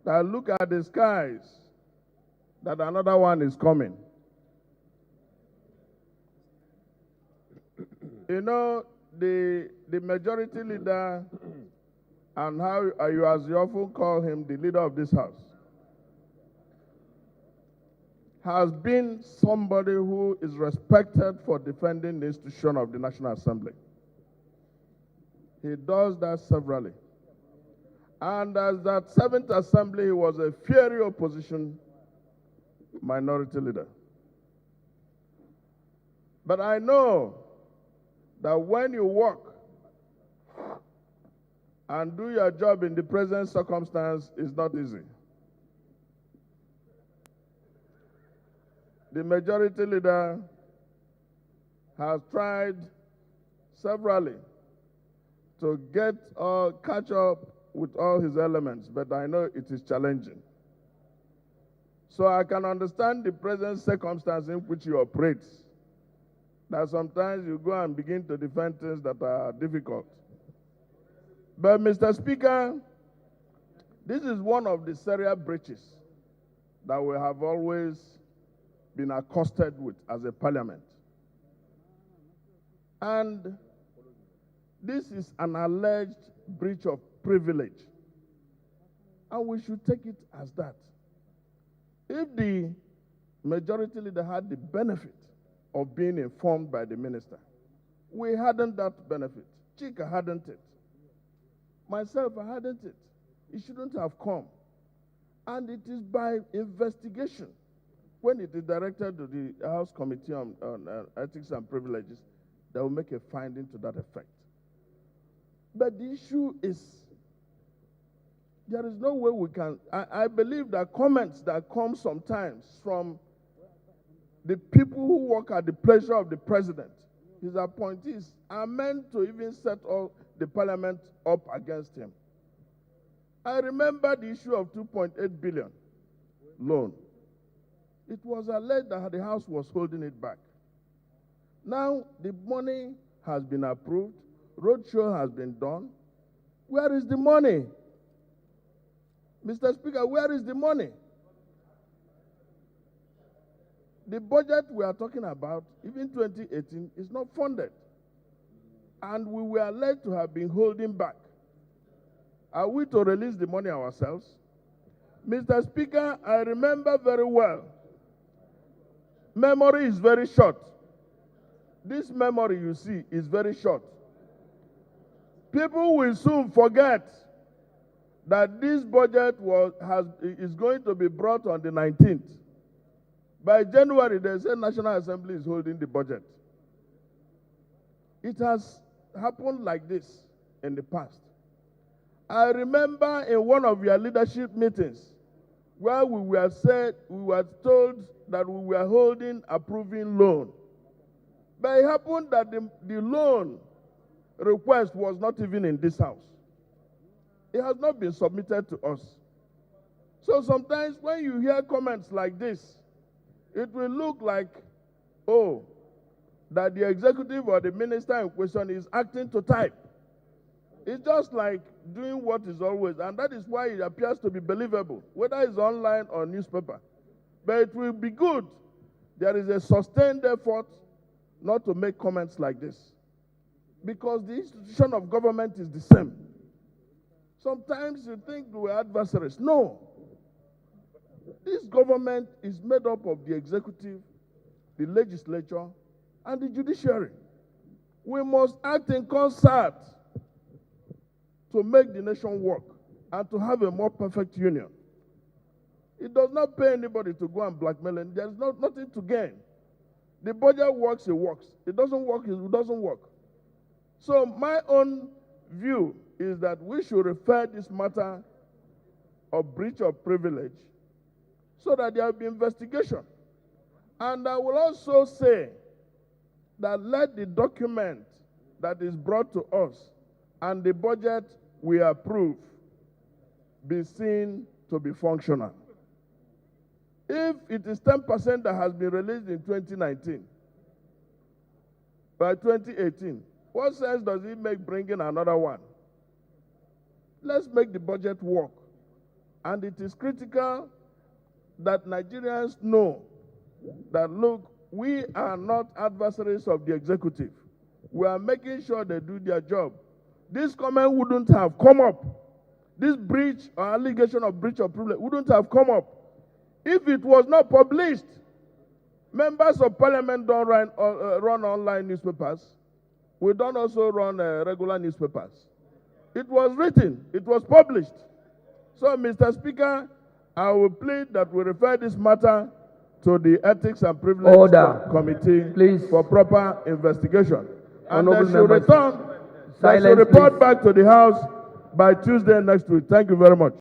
that look at the skies, that another one is coming. You know, the majority leader, and how you, as you often call him, the leader of this house, has been somebody who is respected for defending the institution of the National Assembly. He does that severally. And as that 7th Assembly, he was a fiery opposition minority leader. But I know that when you work and do your job in the present circumstance, it's not easy. The majority leader has tried severally to get or catch up with all his elements, but I know it is challenging. So I can understand the present circumstance in which you operate, that sometimes you go and begin to defend things that are difficult. But Mr. Speaker, this is one of the serious breaches that we have always been accosted with as a parliament. And this is an alleged breach of privilege, and we should take it as that. If the majority leader had the benefit of being informed by the minister, we hadn't that benefit. Chika hadn't it. Myself, I hadn't it. It shouldn't have come. And it is by investigation, when it is directed to the House Committee on Ethics and Privileges, that will make a finding to that effect. But the issue is, there is no way we can, I believe that comments that come sometimes from the people who work at the pleasure of the president, his appointees, are meant to even set all the parliament up against him. I remember the issue of 2.8 billion loan. It was alleged that the House was holding it back. Now the money has been approved, roadshow has been done. Where is the money? Mr. Speaker, where is the money? The budget we are talking about, even 2018, is not funded. And we were alleged to have been holding back. Are we to release the money ourselves? Mr. Speaker, I remember very well. Memory is very short. This memory you see is very short. People will soon forget that this budget is going to be brought on the 19th. By January, they say National Assembly is holding the budget. It has happened like this in the past. I remember in one of your leadership meetings where we were told that we were holding approving loan. But it happened that the loan request was not even in this house. It has not been submitted to us. So sometimes when you hear comments like this, it will look like, oh, that the executive or the minister in question is acting to type. It's just like doing what is always, and that is why it appears to be believable, whether it's online or newspaper. But it will be good. There is a sustained effort not to make comments like this, because the institution of government is the same. Sometimes you think we're adversaries. No. This government is made up of the executive, the legislature, and the judiciary. We must act in concert to make the nation work and to have a more perfect union. It does not pay anybody to go and blackmail, and there's nothing to gain. The budget works, it works. It doesn't work, it doesn't work. So my own view is that we should refer this matter of breach of privilege so that there will be investigation. And I will also say that let the document that is brought to us and the budget we approve be seen to be functional. If it is 10% that has been released in 2019, by 2018, what sense does it make bringing another one? Let's make the budget work. And it is critical that Nigerians know that, look, we are not adversaries of the executive. We are making sure they do their job. This comment wouldn't have come up. This breach or allegation of breach of privilege wouldn't have come up if it was not published. Members of parliament don't run online newspapers. We don't also run regular newspapers. It was written. It was published. So, Mr. Speaker, I will plead that we refer this matter to the Ethics and Privilege Committee for proper investigation. And they should return, they should report back to the House by Tuesday next week. Thank you very much.